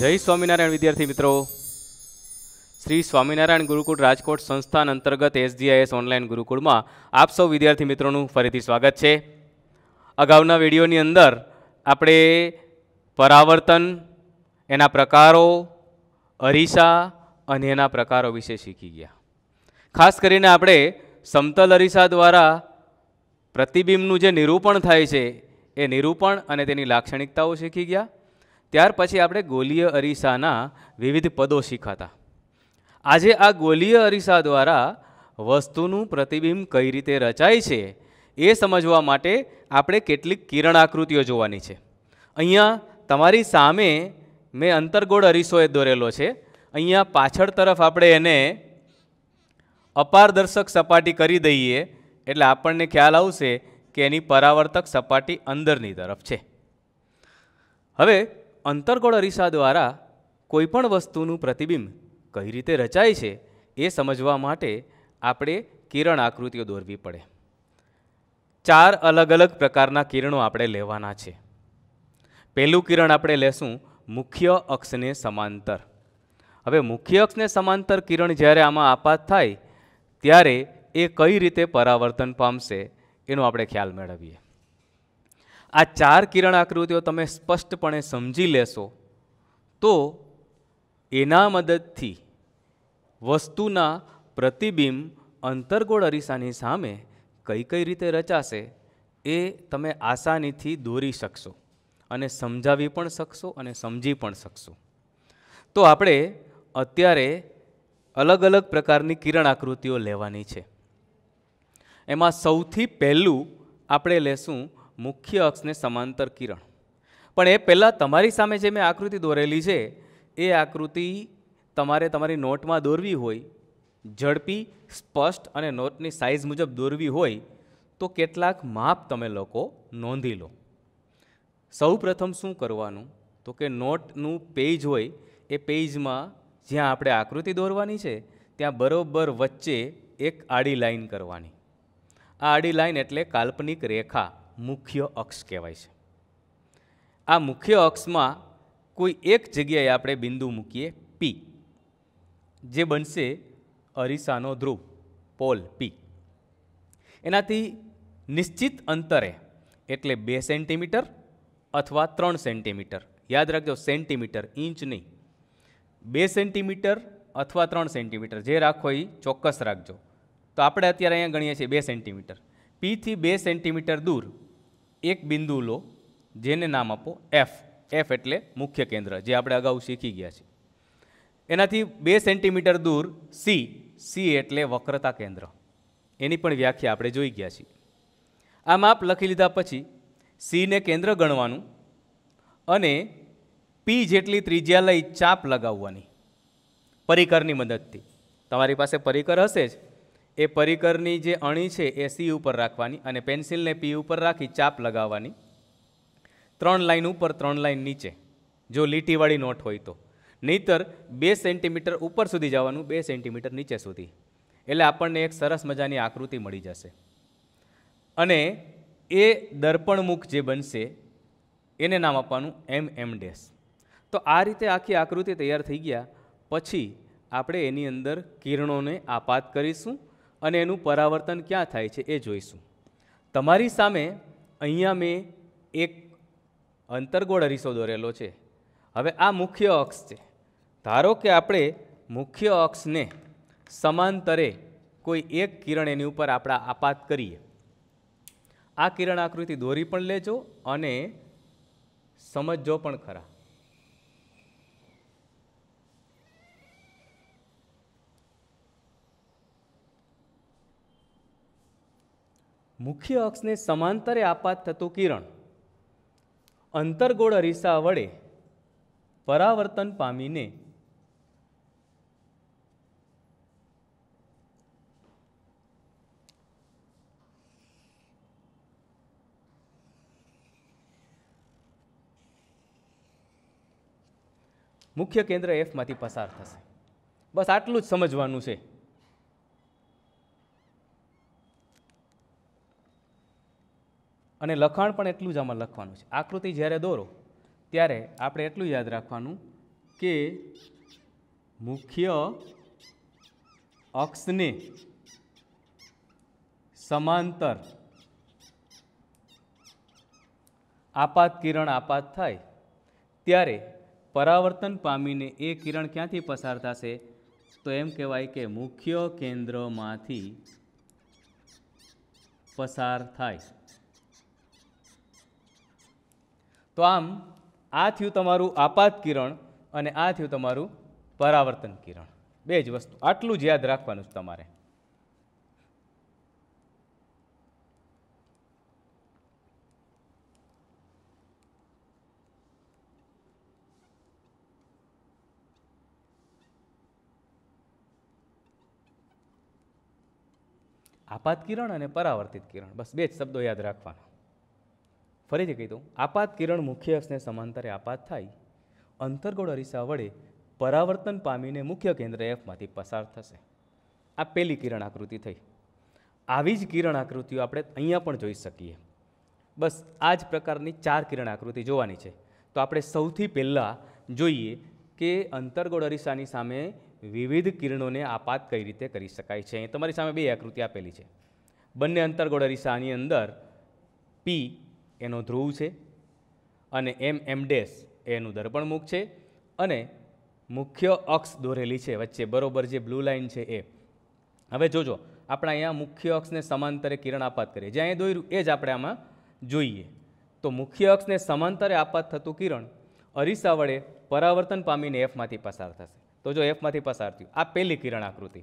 जय स्वामीनारायण विद्यार्थी मित्रों, श्री स्वामीनारायण गुरुकुल राजकोट संस्थान अंतर्गत SGIS ऑनलाइन गुरुकुल में आप सौ विद्यार्थी मित्रों फरीथी स्वागत है। अगाउना विडियोनी अंदर आपणे परावर्तन, एना प्रकारों, अरीसा अने एना प्रकारों विषे शीखी गया। खास करीने आपणे समतल अरीसा द्वारा प्रतिबिंबनुं जे निरूपण थाय छे ए निरूपण अने तेनी लाक्षणिकताओ शीखी गया। त्यार पछी आपणे गोलीय अरीसाना विविध पदों शीखाता। आजे आ गोलीय अरीसा द्वारा वस्तुनुं प्रतिबिंब कई रीते रचाय छे ए समजवा माटे आपणे केटलीक किरण आकृतिओ जोवानी छे। अहींया तमारी सामे मैं अंतरगोळ अरीसो दोरेलो छे। अहींया पाछळ तरफ आपणे एने अपारदर्शक सपाटी करी दईए एटले आपणने ख्याल आवशे के एनी परावर्तक सपाटी अंदरनी तरफ छे। हवे अंतरगोळ अरीसा द्वारा कोईपण वस्तुनुं प्रतिबिंब कई रीते रचाय छे ए समजवा माटे आपणे किरण आकृतिओ दोरवी पड़े। चार अलग अलग प्रकारना किरणों आपणे लेवाना छे। पहेलुं किरण आपणे लेशुं मुख्य अक्षने समांतर। हवे मुख्य अक्षने समांतर किरण ज्यारे आमां आपात थाय त्यारे ए कई रीते परावर्तन पामशे एनो आपणे ख्याल मेळवीए। आ चार किरण आकृतिओ तमे स्पष्टपणे समजी लेशो तो एना मददथी वस्तुना प्रतिबिंब अंतरगोळ अरीसानी सामे कई कई रीते रचाशे ए तमे आसानीथी दोरी शकशो अने समजावी पण शकशो अने समजी पण शकशो। तो आपणे अत्यारे अलग अलग प्रकारनी किरण आकृतिओ लेवानी छे। एमां सौथी पहेલું आपणे लेशुं मुख्य अक्षने समांतर किरण। पण ए पहेला तमारी सामे जे मैं आकृति दोरेली छे ए आकृति तमारे तमारी नोटमां दोरवी होय, झड़पी स्पष्ट अने नोटनी साइज मुजब दोरवी होय तो केटलाक माप तमे लोको नोंधी लो। सौ प्रथम शुं करवानुं तो के नोटनुं पेज होय ए पेजमां ज्यां आपणे आकृति दोरवानी छे त्यां बरोबर वच्चे एक आड़ी लाइन करवानी। आ आड़ी लाइन एटले काल्पनिक रेखा मुख्य अक्ष कहेवाय छे। आ मुख्य अक्ष में कोई एक जग्याए आपणे बिंदु मूकीए P, जे बनशे अरीसानो ध्रुव पोल P। एनाथी निश्चित अंतरे एटले 2 सेंटीमीटर अथवा 3 सेंटीमीटर, याद राखजो सेंटीमीटर, इंच नहीं, 2 सेंटीमीटर अथवा 3 सेंटीमीटर जे राखो ए चोक्कस राखजो। तो आपणे अत्यारे अहींया गणीए छीए 2 सेंटीमीटर। P थी 2 सेंटीमीटर दूर एक बिंदु लो जेने नाम आपो F। F एटले मुख्य केंद्र जे आपणे अगाऊ शीखी गया छे। एनाथी 2 सेंटीमीटर दूर C, C एटले वक्रता केंद्र, एनी पण व्याख्या आपणे जोई गया छे। आ माप लखी लीधा पछी C ने केंद्र गणवानुं अने P जेटली त्रिज्या लई चाप लगाववानी परिकरनी मददथी। तमारी पासे परिकर हशे ज, ए परिकरनी जे अणी छे ए C उपर राखवानी अने पेन्सिल ने P उपर राखी चाप लगाववानी। 3 लाइन ऊपर 3 लाइन नीचे जो લીટીવાળી नोट होय तो, नहींतर 2 सेंटीमीटर ऊपर सुधी जवानुं, 2 सेंटीमीटर नीचे सुधी, एटले आपणने एक सरस मजानी आकृति मळी जशे। अने ए दर्पणमुख जे बनशे एने नाम आपवानुं MM'। तो आ रीते आखी आकृति तैयार थई गया पछी आपणे एनी अंदर किरणोने आपात करीशुं अने एनुं परावर्तन क्यां थाय छे ए जोईशुं। तमारी सामे अहींया मैं एक अंतरगोळ अरीसो दोरेलो छे। हवे आ मुख्य अक्ष छे। धारो के आपणे मुख्य अक्षने समांतरे कोई एक किरण एनी उपर आपणे आपात करीए। आ किरण आकृति दोरी पण लेजो अने समजजो पण खरा। मुख्य अक्षने समांतरे आपात थतुं किरण अंतरगोळ अरीसा वडे परावर्तन पामीने मुख्य केंद्र F मांथी पसार थशे। बस आटલું જ समजवानुं छे। અને લખાણ પણ એટલું જ આમાં લખવાનું છે। આકૃતિ જ્યારે દોરો ત્યારે આપણે એટલું યાદ રાખવાનું કે મુખ્ય અક્ષને સમાંતર આપાત કિરણ આપાત થાય ત્યારે પરાવર્તન પામીને એ કિરણ ક્યાંથી પસાર થશે? તો એમ કહેવાય કે મુખ્ય કેન્દ્રમાંથી પસાર થાય. તો આમ આ થયું તમારું આપાત કિરણ અને આ થયું તમારું પરાવર્તન કિરણ. બે જ વસ્તુ, આટલું જ યાદ રાખવાનું છે તમારે. આપાત કિરણ અને પરાવર્તિત કિરણ, બસ બે જ શબ્દો યાદ રાખવાના. ફરીથી કહી દઉં, આપાત કિરણ મુખ્ય અક્ષને સમાંતરે આપાત થાય, અંતર્ગોળ અરીસા વડે પરાવર્તન પામીને મુખ્ય કેન્દ્ર એફમાંથી પસાર થશે. આ પહેલી કિરણ આકૃતિ થઈ. આવી જ કિરણ આકૃતિઓ આપણે અહીંયા પણ જોઈ શકીએ. બસ આ જ પ્રકારની 4 કિરણ આકૃતિ જોવાની છે. તો આપણે સૌથી પહેલાં જોઈએ કે અંતર્ગોળ અરીસાની સામે વિવિધ કિરણોને આપાત કઈ રીતે કરી શકાય છે. અહીં તમારી સામે 2 આકૃતિ આપેલી છે. બંને અંતર્ગોળ અરીસાની અંદર પી એનો ધ્રુવ છે અને એમ ડેશ એનું દર્પણમુખ છે અને મુખ્ય અક્ષ દોરેલી છે વચ્ચે, બરોબર જે બ્લુ લાઇન છે એ. હવે જોજો, આપણે અહીંયા મુખ્ય અક્ષને સમાંતરે કિરણ આપાત કરીએ, જે અહીંયા દોર્યું એ જ આપણે આમાં જોઈએ. તો મુખ્ય અક્ષને સમાંતરે આપાત થતું કિરણ અરીસા વડે પરાવર્તન પામીને એફમાંથી પસાર થશે. તો જો એફમાંથી પસાર થયું, આ પહેલી કિરણ આકૃતિ.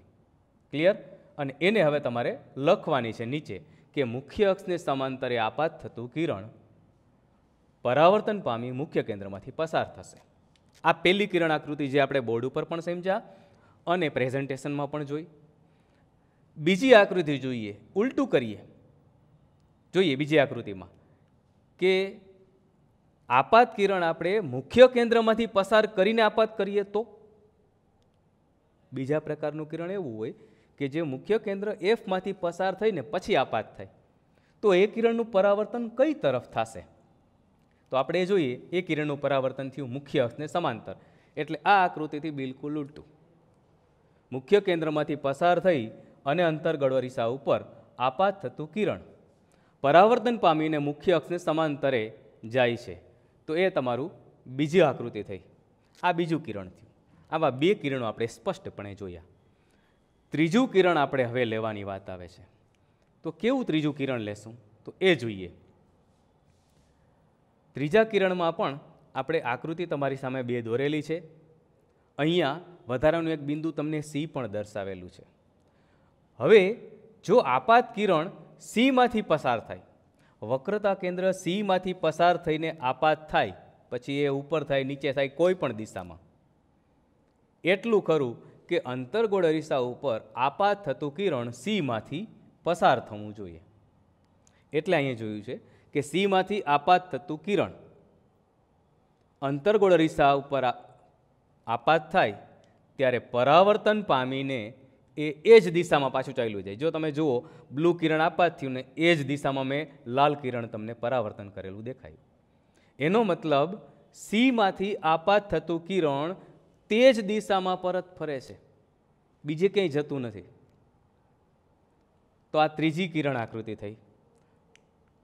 ક્લિયર? અને એને હવે તમારે લખવાની છે નીચે કે મુખ્ય અક્ષને સમાંતરે આપાત થતું કિરણ પરાવર્તન પામી મુખ્ય કેન્દ્રમાંથી પસાર થશે. આ પહેલી કિરણ આકૃતિ જે આપણે બોર્ડ ઉપર પણ સમજ્યા અને પ્રેઝન્ટેશનમાં પણ જોઈ. બીજી આકૃતિ જોઈએ, ઉલટું કરીએ. જોઈએ બીજી આકૃતિમાં કે આપાત કિરણ આપણે મુખ્ય કેન્દ્રમાંથી પસાર કરીને આપાત કરીએ તો બીજા પ્રકારનું કિરણ એવું હોય કે જે મુખ્ય કેન્દ્ર એફમાંથી પસાર થઈને પછી આપાત થાય, તો એ કિરણનું પરાવર્તન કઈ તરફ થશે? તો આપણે એ જોઈએ, એ કિરણનું પરાવર્તન થયું મુખ્ય અક્ષને સમાંતર, એટલે આ આકૃતિથી બિલકુલ ઉલટું. મુખ્ય કેન્દ્રમાંથી પસાર થઈ અને અંતર્ગળ અરીસા ઉપર આપાત થતું કિરણ પરાવર્તન પામીને મુખ્ય અક્ષને સમાંતરે જાય છે. તો એ તમારું બીજી આકૃતિ થઈ. આ બીજું કિરણ થયું. આવા 2 કિરણો આપણે સ્પષ્ટપણે જોયા. ત્રીજું કિરણ આપણે હવે લેવાની વાત આવે છે. તો કેવું ત્રીજું કિરણ લેશું તો એ જોઈએ. ત્રીજા કિરણમાં પણ આપણે આકૃતિ તમારી સામે 2 દોરેલી છે. અહીંયા વધારાનું એક બિંદુ તમને સી પણ દર્શાવેલું છે. હવે જો આપાત કિરણ સીમાંથી પસાર થાય, વક્રતા કેન્દ્ર સીમાંથી પસાર થઈને આપાત થાય, પછી એ ઉપર થાય નીચે થાય કોઈ પણ દિશામાં, એટલું ખરું કે અંતર્ગોળ અરીસા ઉપર આપાત થતું કિરણ સીમાંથી પસાર થવું જોઈએ. એટલે અહીંયા જોયું છે કે સીમાંથી આપાત થતું કિરણ અંતર્ગોળ અરીસા ઉપર આપાત થાય ત્યારે પરાવર્તન પામીને એ જ દિશામાં પાછું ચાલ્યું જાય. જો તમે જુઓ, બ્લુ કિરણ આપાત થયું ને એ જ દિશામાં મેં લાલ કિરણ તમને પરાવર્તન કરેલું દેખાયું. એનો મતલબ સીમાંથી આપાત થતું કિરણ તે જ દિશામાં પરત ફરે છે, બીજે ક્યાંય જતું નથી. તો આ ત્રીજી કિરણ આકૃતિ થઈ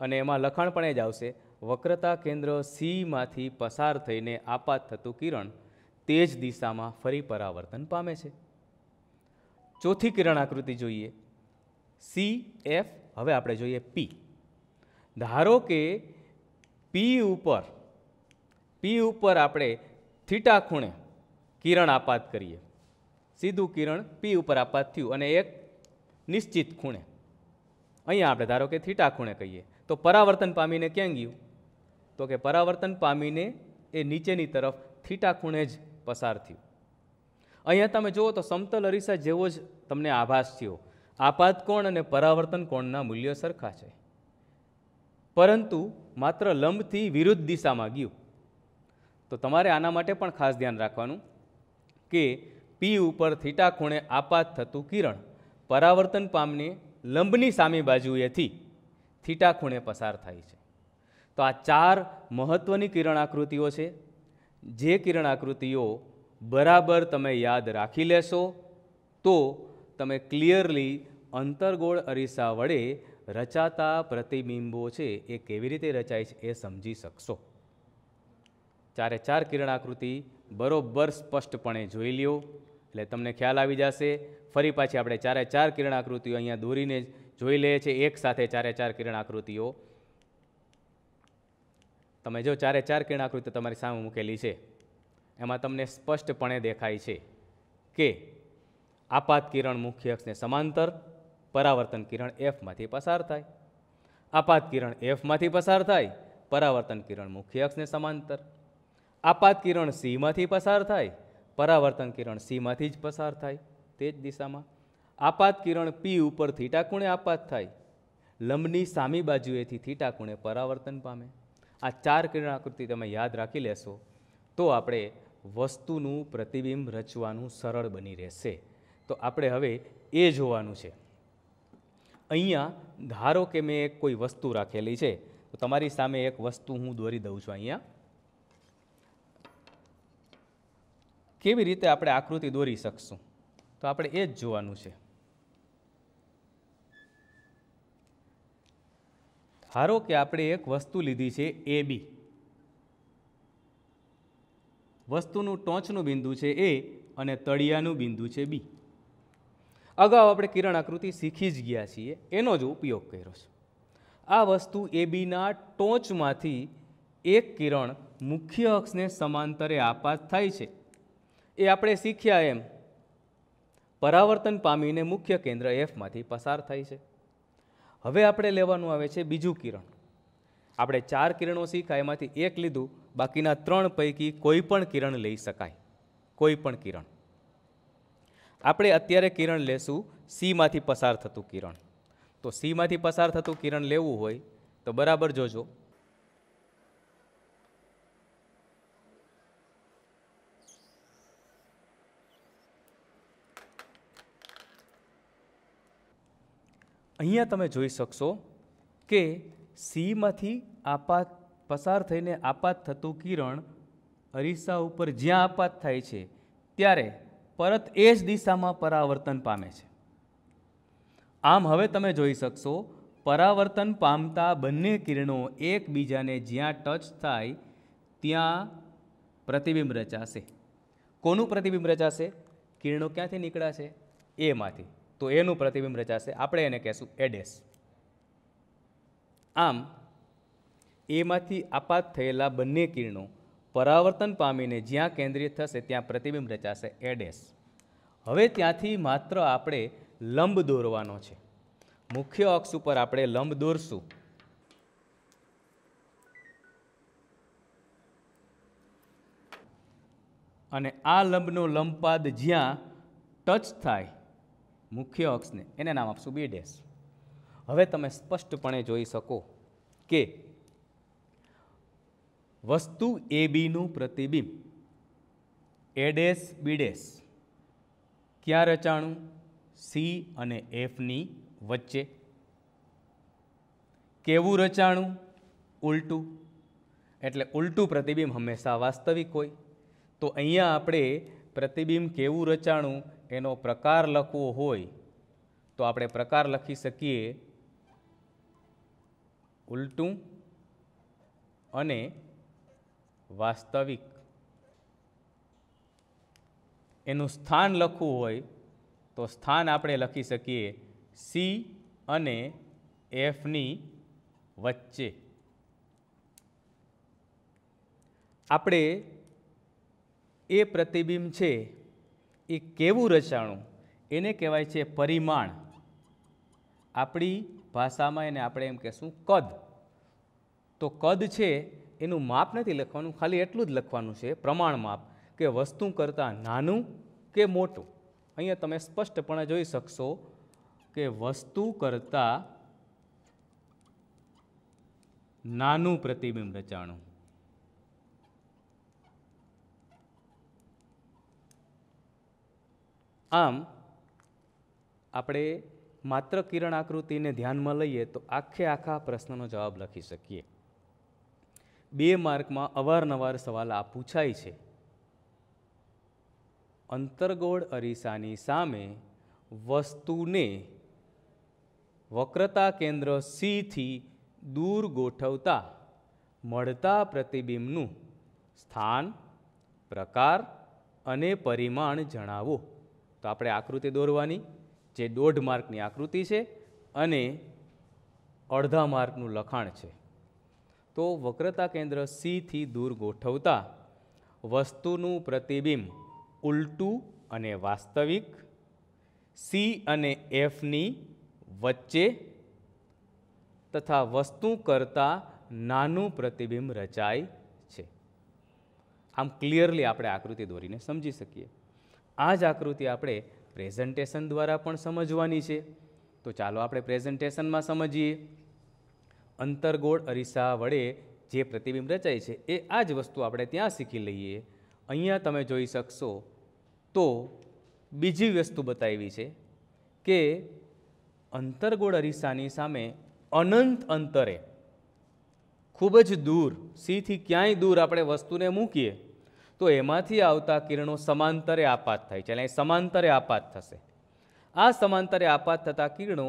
અને એમાં લખાણ પણ એ જ આવશે, વક્રતા કેન્દ્ર સીમાંથી પસાર થઈને આપાત થતું કિરણ તે જ દિશામાં ફરી પરાવર્તન પામે છે. ચોથી કિરણ આકૃતિ જોઈએ, સી એફ. હવે આપણે જોઈએ પી. ધારો કે પી ઉપર આપણે થીટા ખૂણે કિરણ આપાત કરીએ. સીધું કિરણ પી ઉપર આપાત થયું અને એક નિશ્ચિત ખૂણે, અહીંયા આપણે ધારો કે થીટા ખૂણે કહીએ, તો પરાવર્તન પામીને ક્યાં ગયું? તો કે પરાવર્તન પામીને એ નીચેની તરફ થીટા ખૂણે જ પસાર થયું. અહીંયા તમે જુઓ તો સમતલ અરીસા જેવો જ તમને આભાસ થયો. આપાત કોણ અને પરાવર્તન કોણના મૂલ્યો સરખા છે, પરંતુ માત્ર લંબથી વિરુદ્ધ દિશામાં ગયું. તો તમારે આના માટે પણ ખાસ ધ્યાન રાખવાનું કે પી ઉપર થીટા ખૂણે આપાત થતું કિરણ પરાવર્તન પામને લંબની સામી બાજુએથી થીટા ખૂણે પસાર થાય છે. તો આ 4 મહત્વની કિરણ આકૃતિઓ છે, જે કિરણ આકૃતિઓ બરાબર તમે યાદ રાખી લેશો તો તમે ક્લિયરલી અંતર્ગોળ અરીસા વડે રચાતા પ્રતિબિંબો છે એ કેવી રીતે રચાય છે એ સમજી શકશો. 4x4 કિરણાકૃતિ બરોબર સ્પષ્ટપણે જોઈ લ્યો એટલે તમને ખ્યાલ આવી જશે. ફરી પાછી આપણે 4x4 કિરણાકૃતિઓ અહીંયા દોરીને જોઈ લઈએ છીએ એક સાથે 4x4 કિરણાકૃતિઓ. તમે જો 4x4 કિરણાકૃતિ તમારી સામે મૂકેલી છે એમાં તમને સ્પષ્ટપણે દેખાય છે કે આપાત કિરણ મુખ્ય અક્ષને સમાંતર, પરાવર્તન કિરણ એફમાંથી પસાર થાય. આપાત કિરણ એફમાંથી પસાર થાય, પરાવર્તન કિરણ મુખ્ય અક્ષને સમાંતર. આપાત કિરણ સીમાંથી પસાર થાય, પરાવર્તન કિરણ સીમાંથી જ પસાર થાય તે જ દિશામાં. આપાત કિરણ પી ઉપર થીટા ખૂણે આપાત થાય, લંબની સામી બાજુએથી થીટા ખૂણે પરાવર્તન પામે. આ 4 કિરણાકૃતિ તમે યાદ રાખી લેશો તો આપણે વસ્તુનું પ્રતિબિંબ રચવાનું સરળ બની રહેશે. તો આપણે હવે એ જોવાનું છે. અહીંયા ધારો કે મેં એક કોઈ વસ્તુ રાખેલી છે તો તમારી સામે એક વસ્તુ હું દોરી દઉં છું. અહીંયા કેવી રીતે આપણે આકૃતિ દોરી શકશું તો આપણે એ જ જોવાનું છે. ધારો કે આપણે એક વસ્તુ લીધી છે એ બી. વસ્તુનું ટોચનું બિંદુ છે એ અને તળિયાનું બિંદુ છે બી. અગાઉ આપણે કિરણ આકૃતિ શીખી જ ગયા છીએ, એનો જ ઉપયોગ કર્યો છે. આ વસ્તુ એ બીના ટોચમાંથી એક કિરણ મુખ્ય અક્ષને સમાંતરે આપાત થાય છે. એ આપણે શીખ્યા એમ પરાવર્તન પામીને મુખ્ય કેન્દ્ર એફમાંથી પસાર થાય છે. હવે આપણે લેવાનું આવે છે બીજું કિરણ. આપણે 4 કિરણો શીખ્યા એમાંથી એક લીધું, બાકીના 3 પૈકી કોઈ પણ કિરણ લઈ શકાય. કોઈ પણ કિરણ. આપણે અત્યારે કિરણ લેશું સીમાંથી પસાર થતું કિરણ. તો સીમાંથી પસાર થતું કિરણ લેવું હોય તો બરાબર જોજો. અહીંયા તમે જોઈ શકશો કે સીમાંથી આપાત પસાર થઈને આપાત થતું કિરણ અરીસા ઉપર જ્યાં આપાત થાય છે ત્યારે પરત એ જ દિશામાં પરાવર્તન પામે છે. આમ હવે તમે જોઈ શકશો પરાવર્તન પામતા બંને કિરણો એકબીજાને જ્યાં ટચ થાય ત્યાં પ્રતિબિંબ રચાશે. કોનું પ્રતિબિંબ રચાશે? કિરણો ક્યાંથી નીકળ્યા છે? એમાંથી. તો એનું પ્રતિબિંબ રચાશે. આપણે એને કહેશું એ ડેશ. આમ એમાંથી આપાત થયેલા બંને કિરણો પરાવર્તન પામીને જ્યાં કેન્દ્રિત થશે ત્યાં પ્રતિબિંબ રચાશે એ ડેશ. હવે ત્યાંથી માત્ર આપણે લંબ દોરવાનો છે. મુખ્ય અક્ષ ઉપર આપણે લંબ દોરશું. અને આ લંબનો લંબપાદ જ્યાં ટચ થાય મુખ્ય અક્ષને એને નામ આપશું બી ડેશ. હવે તમે સ્પષ્ટપણે જોઈ શકો કે વસ્તુ એ બીનું પ્રતિબિંબ એ ડેશ બી ડેશ ક્યાં રચાણું? સી અને એફની વચ્ચે. કેવું રચાણું? ઉલટું. એટલે ઉલટું પ્રતિબિંબ હંમેશા વાસ્તવિક હોય. તો અહીંયા આપણે પ્રતિબિંબ કેવું રચાણું એનો પ્રકાર લખવો હોય તો આપણે પ્રકાર લખી શકીએ ઉલટું અને વાસ્તવિક. એનું સ્થાન લખવું હોય તો સ્થાન આપણે લખી શકીએ સી અને એફની વચ્ચે. આપણે એ પ્રતિબિંબ છે એ કેવું રચાણું એને કહેવાય છે પરિમાણ. આપણી ભાષામાં એને આપણે એમ કહેશું કદ. તો કદ છે એનું માપ નથી લખવાનું, ખાલી એટલું જ લખવાનું છે પ્રમાણ માપ, કે વસ્તુ કરતાં નાનું કે મોટું. અહીંયા તમે સ્પષ્ટપણે જોઈ શકશો કે વસ્તુ કરતાં નાનું પ્રતિબિંબ રચાણું. આમ આપણે માત્ર કિરણ આકૃતિને ધ્યાનમાં લઈએ તો આખા પ્રશ્નનો જવાબ લખી શકીએ. 2 માર્કમાં અવારનવાર સવાલ આ પૂછાય છે અંતર્ગોળ અરીસાની સામે વસ્તુને વક્રતા કેન્દ્ર સી થી દૂર ગોઠવતા મળતા પ્રતિબિંબનું સ્થાન, પ્રકાર અને પરિમાણ જણાવો. તો આપણે આકૃતિ દોરવાની, જે 1.5 માર્કની આકૃતિ છે અને અડધા માર્કનું લખાણ છે. તો વક્રતા કેન્દ્ર સી થી દૂર ગોઠવતા વસ્તુનું પ્રતિબિંબ ઉલટું અને વાસ્તવિક સી અને એફની વચ્ચે તથા વસ્તુ કરતાં નાનું પ્રતિબિંબ રચાય છે. આમ ક્લિયરલી આપણે આકૃતિ દોરીને સમજી શકીએ. આ જ આકૃતિ આપણે પ્રેઝન્ટેશન દ્વારા પણ સમજવાની છે. તો ચાલો આપણે પ્રેઝન્ટેશનમાં સમજીએ. અંતર્ગોળ અરીસા વડે જે પ્રતિબિંબ રચાય છે એ આ જ વસ્તુ આપણે ત્યાં શીખી લઈએ. અહીંયા તમે જોઈ શકશો તો બીજી વસ્તુ બતાવી છે કે અંતર્ગોળ અરીસાની સામે અનંત અંતરે, ખૂબ જ દૂર, સીથી ક્યાંય દૂર આપણે વસ્તુને મૂકીએ તો એમાંથી આવતા કિરણો સમાંતરે આપાત થાય છે. એટલે સમાંતરે આપાત થશે. આ સમાંતરે આપાત થતા કિરણો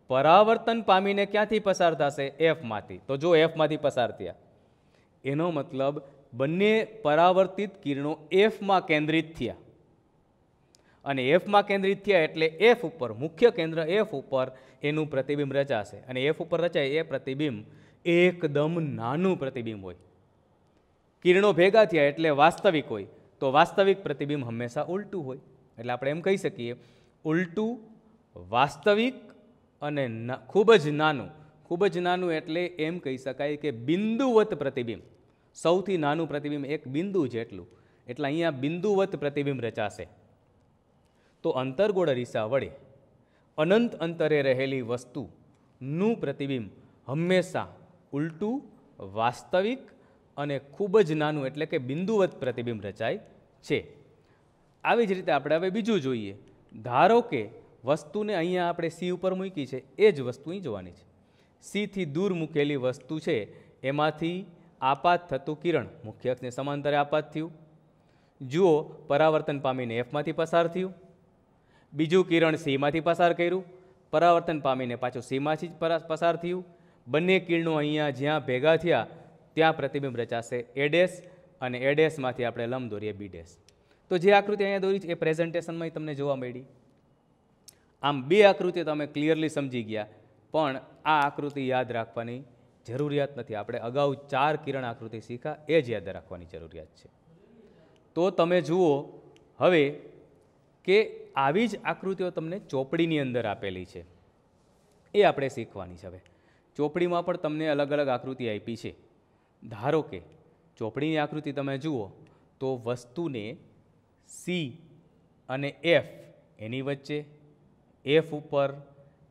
પરાવર્તન પામીને ક્યાંથી પસાર થશે? એફમાંથી. તો જો એફમાંથી પસાર થયા, એનો મતલબ બંને પરાવર્તિત કિરણો એફમાં કેન્દ્રિત થયા. અને એફમાં કેન્દ્રિત થયા એટલે એફ ઉપર, મુખ્ય કેન્દ્ર એફ ઉપર એનું પ્રતિબિંબ રચાશે. અને એફ ઉપર રચાય એ પ્રતિબિંબ એકદમ નાનું પ્રતિબિંબ હોય. કિરણો ભેગા થયા એટલે વાસ્તવિક હોય. તો વાસ્તવિક પ્રતિબિંબ હંમેશા ઉલટું હોય. એટલે આપણે એમ કહી શકીએ ઉલટું, વાસ્તવિક અને ખૂબ જ નાનું. ખૂબ જ નાનું એટલે એમ કહી શકાય કે બિંદુવત પ્રતિબિંબ. સૌથી નાનું પ્રતિબિંબ એક બિંદુ જેટલું. એટલે અહીંયા બિંદુવત પ્રતિબિંબ રચાશે. તો અંતર્ગોળ અરીસા વડે અનંત અંતરે રહેલી વસ્તુનું પ્રતિબિંબ હંમેશા ઉલટું, વાસ્તવિક અને ખૂબ જ નાનું એટલે કે બિંદુવત પ્રતિબિંબ રચાય છે. આવી જ રીતે આપણે હવે બીજું જોઈએ. ધારો કે વસ્તુને અહીંયા આપણે સી ઉપર મૂકી છે, એ જ વસ્તુ અહીં જોવાની છે. સીથી દૂર મૂકેલી વસ્તુ છે એમાંથી આપાત થતું કિરણ મુખ્ય અક્ષને સમાંતરે આપાત થયું. જુઓ, પરાવર્તન પામીને એફમાંથી પસાર થયું. બીજું કિરણ સીમાંથી પસાર કર્યું, પરાવર્તન પામીને પાછું સીમાંથી જ પસાર થયું. બંને કિરણો અહીંયા જ્યાં ભેગા થયા ત્યાં પ્રતિબિંબ રચાશે એ ડેશ, અને એ ડેશમાંથી આપણે લંબ દોરીએ બી ડેશ. તો જે આકૃતિ અહીંયા દોરી છે એ પ્રેઝન્ટેશનમાં તમને જોવા મળી. આમ બે આકૃતિઓ તમે ક્લિયરલી સમજી ગયા, પણ આ આકૃતિ યાદ રાખવાની જરૂરિયાત નથી. આપણે અગાઉ 4 કિરણ આકૃતિ શીખ્યા, એ જ યાદ રાખવાની જરૂરિયાત છે. તો તમે જુઓ હવે કે આવી જ આકૃતિઓ તમને ચોપડીની અંદર આપેલી છે, એ આપણે શીખવાની છે. હવે ચોપડીમાં પણ તમને અલગ અલગ આકૃતિ આપી છે. ધારો કે ચોપડીની આકૃતિ તમે જુઓ તો વસ્તુને સી અને એફ એની વચ્ચે, એફ ઉપર,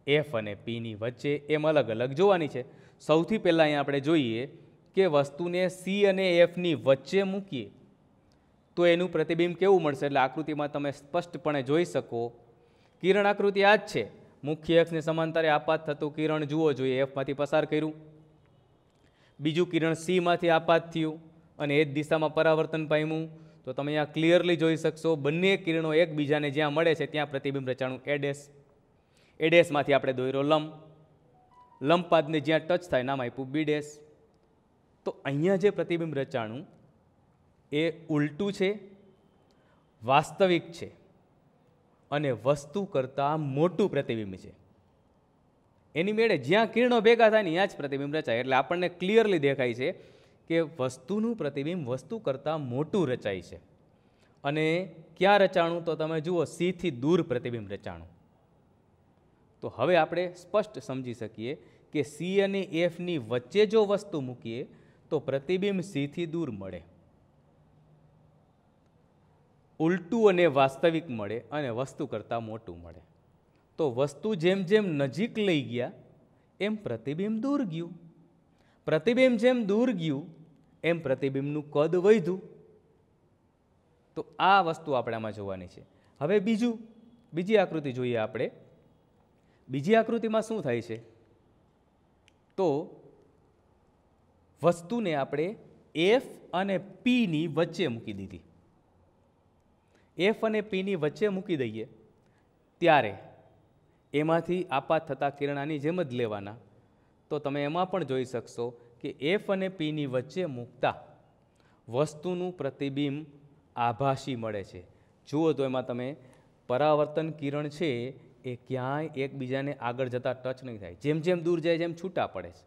એફ અને પીની વચ્ચે એમ અલગ અલગ જોવાની છે. સૌથી પહેલાં અહીંયા આપણે જોઈએ કે વસ્તુને સી અને એફની વચ્ચે મૂકીએ તો એનું પ્રતિબિંબ કેવું મળશે. એટલે આકૃતિમાં તમે સ્પષ્ટપણે જોઈ શકો. કિરણ આકૃતિ આ જ છે. મુખ્ય અક્ષને સમાંતરે આપાત થતું કિરણ જુઓ જોઈએ, એફમાંથી પસાર કર્યું. બીજું કિરણ સીમાંથી આપાત થયું અને એ જ દિશામાં પરાવર્તન પામ્યું. તો તમે અહીંયા ક્લિયરલી જોઈ શકશો બંને કિરણો એકબીજાને જ્યાં મળે છે ત્યાં પ્રતિબિંબ રચાણું એ ડેશ. એ ડેશમાંથી આપણે દોર્યો લંબ. લંબપાદને જ્યાં ટચ થાય નામ આપ્યું બી ડેશ. તો અહીંયા જે પ્રતિબિંબ રચાણું એ ઉલટું છે, વાસ્તવિક છે અને વસ્તુ કરતાં મોટું પ્રતિબિંબ છે. એની મેળે જ્યાં કિરણો ભેગા થાય ને ત્યાં જ પ્રતિબિંબ રચાય. એટલે આપણને ક્લિયરલી દેખાય છે કે વસ્તુનું પ્રતિબિંબ વસ્તુ કરતાં મોટું રચાય છે. અને ક્યાં રચાણું? તો તમે જુઓ સીથી દૂર પ્રતિબિંબ રચાણું. તો હવે આપણે સ્પષ્ટ સમજી શકીએ કે સી અને એફની વચ્ચે જો વસ્તુ મૂકીએ તો પ્રતિબિંબ સીથી દૂર મળે, ઉલટું અને વાસ્તવિક મળે અને વસ્તુ કરતાં મોટું મળે. તો વસ્તુ જેમ જેમ નજીક લઈ ગયા એમ પ્રતિબિંબ દૂર ગયું. પ્રતિબિંબ જેમ દૂર ગયું એમ પ્રતિબિંબનું કદ વધ્યું. તો આ વસ્તુ આપણે આમાં જોવાની છે. હવે બીજી આકૃતિ જોઈએ આપણે. બીજી આકૃતિમાં શું થાય છે? તો વસ્તુને આપણે એફ અને પીની વચ્ચે મૂકી દીધી. એફ અને પીની વચ્ચે મૂકી દઈએ ત્યારે એમાંથી આપાત થતા કિરણાની જેમ જ લેવાના. તો તમે એમાં પણ જોઈ શકશો કે એફ અને પીની વચ્ચે મૂકતા વસ્તુનું પ્રતિબિંબ આભાસી મળે છે. જુઓ તો એમાં તમે પરાવર્તન કિરણ છે એ ક્યાંય એકબીજાને આગળ જતાં ટચ નહીં થાય, જેમ જેમ દૂર જાય જેમ છૂટા પડે છે.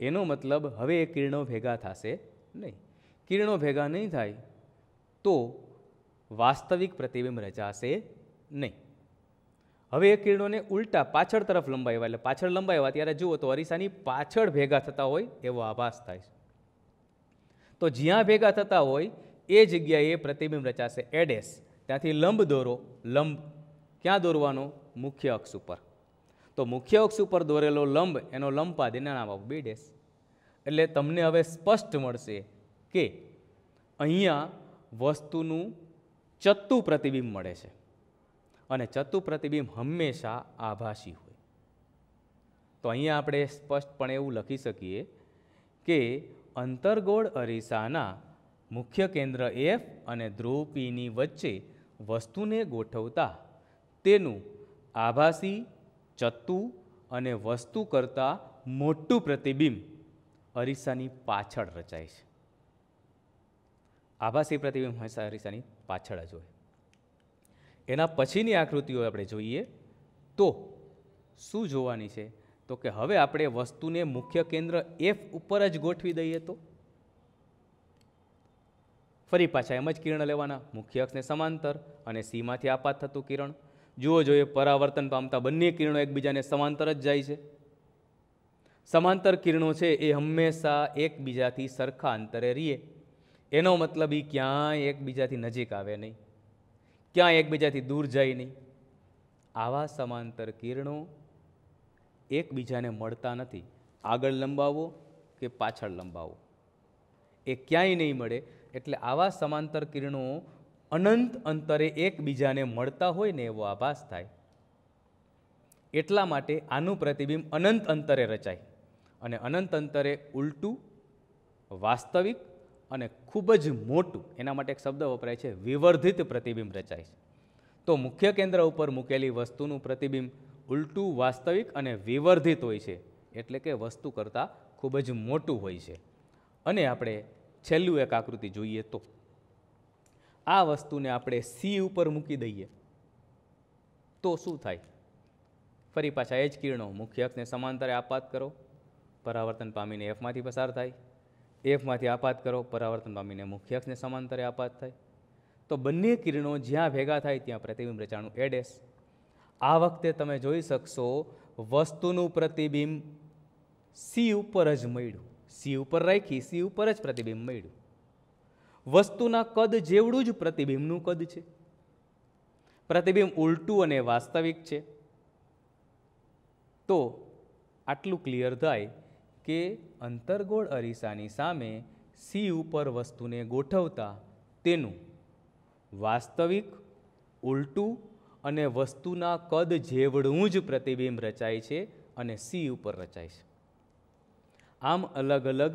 એનો મતલબ હવે એ કિરણો ભેગા થશે નહીં. કિરણો ભેગા નહીં થાય તો વાસ્તવિક પ્રતિબિંબ રચાશે નહીં. હવે એ કિરણોને ઉલટા પાછળ તરફ લંબાવ્યા, એટલે પાછળ લંબાવ્યા ત્યારે જુઓ તો અરીસાની પાછળ ભેગા થતા હોય એવો આભાસ થાય છે. તો જ્યાં ભેગા થતા હોય એ જગ્યાએ પ્રતિબિંબ રચાશે એ ડેશ. ત્યાંથી લંબ દોરો. લંબ ક્યાં દોરવાનો? મુખ્ય અક્ષ ઉપર. તો મુખ્ય અક્ષ ઉપર દોરેલો લંબ એનો લંબપાદ એને નામ આપો બી ડેશ. એટલે તમને હવે સ્પષ્ટ મળશે કે અહીંયા વસ્તુનું ચત્તુ પ્રતિબિંબ મળે છે અને ચત્તુ પ્રતિબિંબ હંમેશા આભાસી હોય. તો અહીંયા આપણે સ્પષ્ટપણે એવું લખી શકીએ કે અંતર્ગોળ અરીસાના મુખ્ય કેન્દ્ર એફ અને ધ્રુવ પીની વચ્ચે વસ્તુને ગોઠવતા તેનું આભાસી, ચત્તુ અને વસ્તુ કરતાં મોટું પ્રતિબિંબ અરીસાની પાછળ રચાય છે. આભાસી પ્રતિબિંબ હંમેશા અરીસાની પાછળ જ હોય. એના પછીની આકૃતિઓ આપણે જોઈએ તો શું જોવાની છે? તો કે હવે આપણે વસ્તુને મુખ્ય કેન્દ્ર એફ ઉપર જ ગોઠવી દઈએ તો ફરી પાછા એમ જ કિરણ લેવાના, મુખ્ય અક્ષને સમાંતર અને સીમાંથી આપાત થતું કિરણ. જુઓ જોઈએ પરાવર્તન પામતા બંને કિરણો એકબીજાને સમાંતર જ જાય છે. સમાંતર કિરણો છે એ હંમેશા એકબીજાથી સરખા અંતરે રહીએ. એનો મતલબ એ ક્યાંય એકબીજાથી નજીક આવે નહીં, ક્યાંય એકબીજાથી દૂર જાય નહીં. આવા સમાંતર કિરણો એકબીજાને મળતા નથી. આગળ લંબાવો કે પાછળ લંબાવો એ ક્યાંય નહીં મળે. એટલે આવા સમાંતર કિરણો અનંત અંતરે એકબીજાને મળતા હોય ને એવો આભાસ થાય. એટલા માટે આનું પ્રતિબિંબ અનંત અંતરે રચાય અને અનંત અંતરે ઉલટું, વાસ્તવિક અને ખૂબ જ મોટું, એના માટે એક શબ્દ વપરાય છે વિવર્ધિત પ્રતિબિંબ રચાય છે. તો મુખ્ય કેન્દ્ર ઉપર મૂકેલી વસ્તુનું પ્રતિબિંબ ઉલટું, વાસ્તવિક અને વિવર્ધિત હોય છે, એટલે કે વસ્તુ કરતાં ખૂબ જ મોટું હોય છે. અને આપણે છેલ્લું એક આકૃતિ જોઈએ તો આ વસ્તુને આપણે સી ઉપર મૂકી દઈએ તો શું થાય? ફરી પાછા એ જ કિરણો મુખ્ય અક્ષને સમાંતરે આપાત કરો, પરાવર્તન પામીને એફમાંથી પસાર થાય. એફમાંથી આપાત કરો, પરાવર્તન પામીને મુખ્ય અક્ષને સમાંતરે આપાત થાય. તો બંને કિરણો જ્યાં ભેગા થાય ત્યાં પ્રતિબિંબ રચાણું એ ડેશ. આ વખતે તમે જોઈ શકશો વસ્તુનું પ્રતિબિંબ સી ઉપર જ મળ્યું. સી ઉપર રાખી સી ઉપર જ પ્રતિબિંબ મળ્યું. વસ્તુના કદ જેવડું જ પ્રતિબિંબનું કદ છે. પ્રતિબિંબ ઉલટું અને વાસ્તવિક છે. તો આટલું ક્લિયર થાય કે અંતર્ગોળ અરીસાની સામે સી ઉપર વસ્તુને ગોઠવતા તેનું વાસ્તવિક, ઉલટું અને વસ્તુના કદ જેવડું જ પ્રતિબિંબ રચાય છે અને સી ઉપર રચાય છે. આમ અલગ અલગ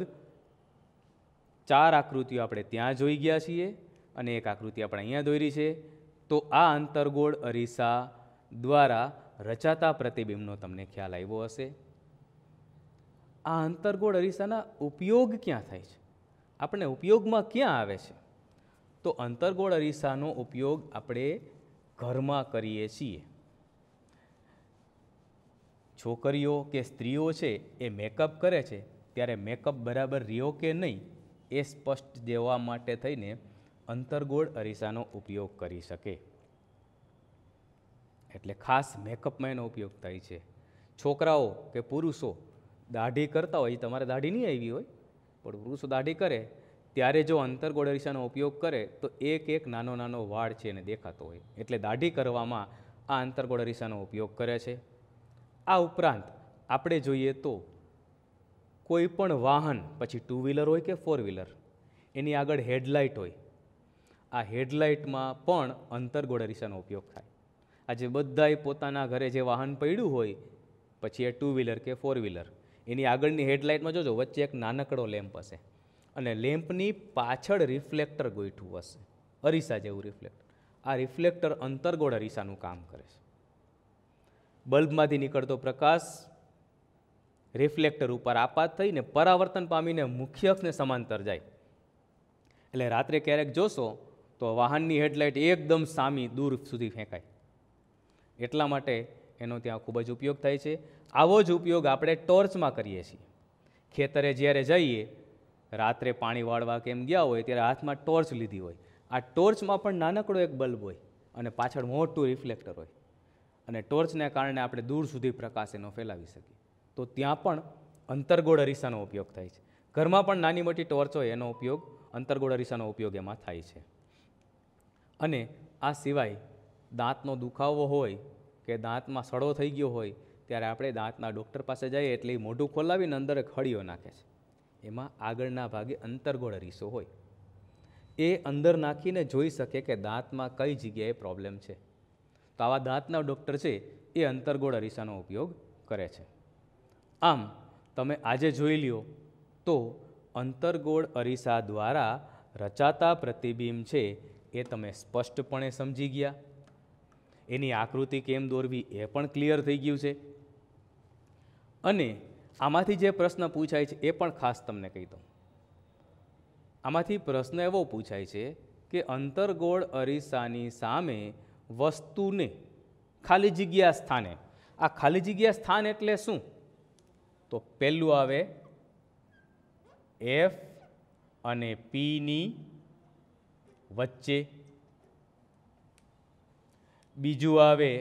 4 આકૃતિઓ આપણે ત્યાં જોઈ ગયા છીએ અને એક આકૃતિ આપણે અહીંયા દોરી છે. તો આ અંતર્ગોળ અરીસા દ્વારા રચાતા પ્રતિબિંબનો તમને ખ્યાલ આવ્યો હશે. આ અંતર્ગોળ અરીસાના ઉપયોગ ક્યાં થાય છે? આપણે ઉપયોગમાં ક્યાં આવે છે? તો અંતર્ગોળ અરીસાનો ઉપયોગ આપણે ઘરમાં કરીએ છીએ. છોકરીઓ કે સ્ત્રીઓ છે એ મેકઅપ કરે છે ત્યારે મેકઅપ બરાબર રહ્યો કે નહીં એ સ્પષ્ટ દેવા માટે થઈને અંતર્ગોળ અરીસાનો ઉપયોગ કરી શકે. એટલે ખાસ મેકઅપમાં એનો ઉપયોગ થાય છે. છોકરાઓ કે પુરુષો દાઢી કરતા હોય, તમારે દાઢી નહીં આવી હોય પણ પુરુષો દાઢી કરે ત્યારે જો અંતર્ગોળ અરીસાનો ઉપયોગ કરે તો એક એક નાનો નાનો વાળ છે એને દેખાતો હોય, એટલે દાઢી કરવામાં આ અંતર્ગોળ અરીસાનો ઉપયોગ કરે છે. આ ઉપરાંત આપણે જોઈએ તો કોઈ પણ વાહન, પછી 2 વ્હીલર હોય કે 4 વ્હીલર, એની આગળ હેડલાઇટ હોય. આ હેડલાઇટમાં પણ અંતર્ગોળ અરીસાનો ઉપયોગ થાય. આજે બધાય પોતાના ઘરે જે વાહન પડ્યું હોય, પછી એ 2 વ્હીલર કે 4 વ્હીલર, એની આગળની હેડલાઇટમાં જોજો વચ્ચે એક નાનકડો લેમ્પ હશે અને લેમ્પની પાછળ રિફ્લેક્ટર ગોઠવું હશે, અરીસા જેવું રિફ્લેક્ટર. આ રિફ્લેક્ટર અંતર્ગોળ અરીસાનું કામ કરે છે. બલ્બમાંથી નીકળતો પ્રકાશ રિફ્લેક્ટર ઉપર આપાત થઈને પરાવર્તન પામીને મુખ્ય અક્ષને સમાંતર જાય. એટલે રાત્રે ક્યારેક જોશો તો વાહનની હેડલાઇટ એકદમ સામી દૂર સુધી ફેંકાય. એટલા માટે એનો ત્યાં ખૂબ જ ઉપયોગ થાય છે. આવો જ ઉપયોગ આપણે ટોર્ચમાં કરીએ છીએ. ખેતરે જ્યારે જઈએ, રાત્રે પાણી વાળવા કેમ ગયા હોય ત્યારે હાથમાં ટોર્ચ લીધી હોય. આ ટોર્ચમાં પણ નાનકડો એક બલ્બ હોય અને પાછળ મોટું રિફ્લેક્ટર હોય, અને ટોર્ચને કારણે આપણે દૂર સુધી પ્રકાશ એનો ફેલાવી શકીએ. તો ત્યાં પણ અંતર્ગોળ અરીસાનો ઉપયોગ થાય છે. ઘરમાં પણ નાની મોટી ટોર્ચ હોય એનો ઉપયોગ, અંતર્ગોળ અરીસાનો ઉપયોગ એમાં થાય છે. અને આ સિવાય દાંતનો દુખાવો હોય કે દાંતમાં સડો થઈ ગયો હોય ત્યારે આપણે દાંતના ડૉક્ટર પાસે જઈએ એટલે એ મોઢું ખોલાવીને અંદર એક હળીઓ નાખે છે. એમાં આગળના ભાગે અંતર્ગોળ અરીસો હોય. એ અંદર નાખીને જોઈ શકે કે દાંતમાં કઈ જગ્યાએ પ્રોબ્લેમ છે. તો આવા દાંતના ડૉક્ટર છે એ અંતર્ગોળ અરીસાનો ઉપયોગ કરે છે. આમ તમે આજે જોઈ લ્યો તો અંતર્ગોળ અરીસા દ્વારા રચાતા પ્રતિબિંબ છે એ તમે સ્પષ્ટપણે સમજી ગયા. એની આકૃતિ કેમ દોરવી એ પણ ક્લિયર થઈ ગયું છે. અને આમાંથી જે પ્રશ્ન પૂછાય છે એ પણ ખાસ તમને કહી દઉં. આમાંથી પ્રશ્ન એવો પૂછાય છે કે અંતર્ગોળ અરીસાની સામે વસ્તુને ખાલી જગ્યા સ્થાને, આ ખાલી જગ્યા સ્થાન એટલે શું? તો પહેલું આવે એફ અને પીની વચ્ચે, બીજું આવે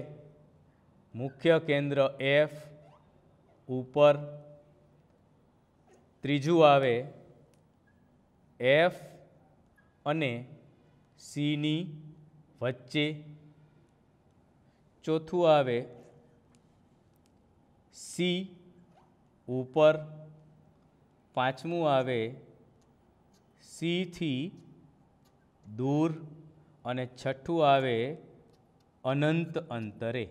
મુખ્ય કેન્દ્ર એફ ઉપર, ત્રીજું આવે એફ અને સીની વચ્ચે, ચોથું આવે સી ઉપર, પાંચમું આવે સીથી દૂર, અને છઠ્ઠું આવે અનંત અંતરે.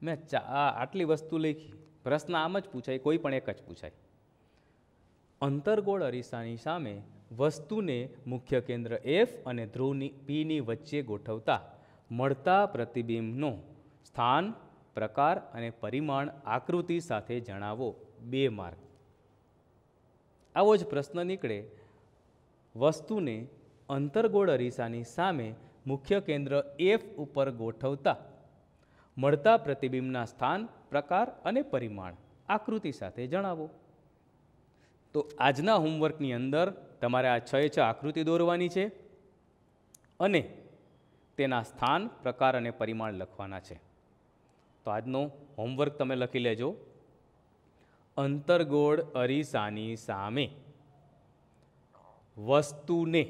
મેં આટલી વસ્તુ લખી. પ્રશ્ન આમ જ પૂછાય, કોઈ પણ એક જ પૂછાય. અંતર્ગોળ અરીસાની સામે વસ્તુને મુખ્ય કેન્દ્ર એફ અને ધ્રુવની પીની વચ્ચે ગોઠવતા મળતા પ્રતિબિંબનો સ્થાન, પ્રકાર અને પરિમાણ આકૃતિ સાથે જણાવો. 2 માર્ક. આવો જ પ્રશ્ન નીકળે. વસ્તુને અંતર્ગોળ અરીસાની સામે મુખ્ય કેન્દ્ર એફ ઉપર ગોઠવતા મળતા પ્રતિબિંબના સ્થાન, પ્રકાર અને પરિમાણ આકૃતિ સાથે જણાવો. તો આજના હોમવર્કની અંદર તમારે આ 6 આકૃતિ દોરવાની છે અને તેના સ્થાન, પ્રકાર અને પરિમાણ લખવાના છે. તો આજનો હોમવર્ક તમે લખી લેજો. અંતર્ગોળ અરીસાની સામે વસ્તુને,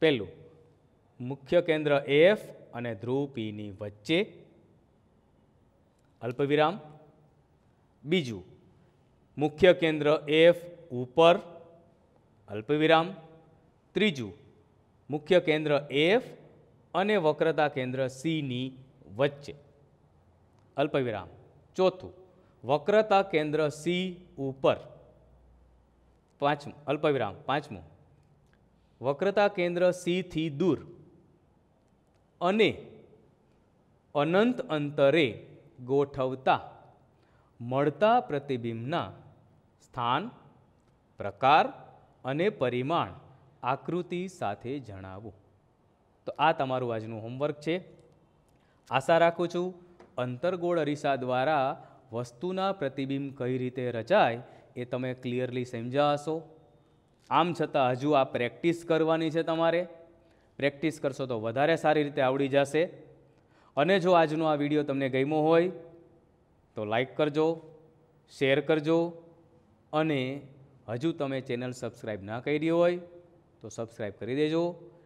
પહેલું મુખ્ય કેન્દ્ર એફ અને ધ્રુવ પીની વચ્ચે, અલ્પવિરામ. બીજું મુખ્ય કેન્દ્ર એફ ઉપર, અલ્પવિરામ. ત્રીજું મુખ્ય કેન્દ્ર એફ અને વક્રતા કેન્દ્ર સીની વચ્ચે, અલ્પવિરામ. ચોથું વક્રતા કેન્દ્ર સી ઉપર, પાંચમું અલ્પવિરામ. પાંચમું વક્રતા કેન્દ્ર સીથી દૂર અને અનંત અંતરે ગોઠવતા મળતા પ્રતિબિંબના સ્થાન, પ્રકાર અને પરિમાણ આકૃતિ સાથે જણાવો. તો આ તમારું આજનું હોમવર્ક છે. આશા રાખું છું અંતર્ગોળ અરીસા દ્વારા વસ્તુના પ્રતિબિંબ કઈ રીતે રચાય એ તમે ક્લિયરલી સમજ્યા હશો. આમ છતાં હજુ આ પ્રેક્ટિસ કરવાની છે. તમારે પ્રેક્ટિસ કરશો તો વધારે સારી રીતે આવડી જશે. અને જો આજનો આ વિડીયો તમને ગમ્યો હોય તો લાઈક કરજો, શેર કરજો, અને હજુ તમે ચેનલ સબસ્ક્રાઈબ ના કરી હોય તો સબસ્ક્રાઈબ કરી દેજો.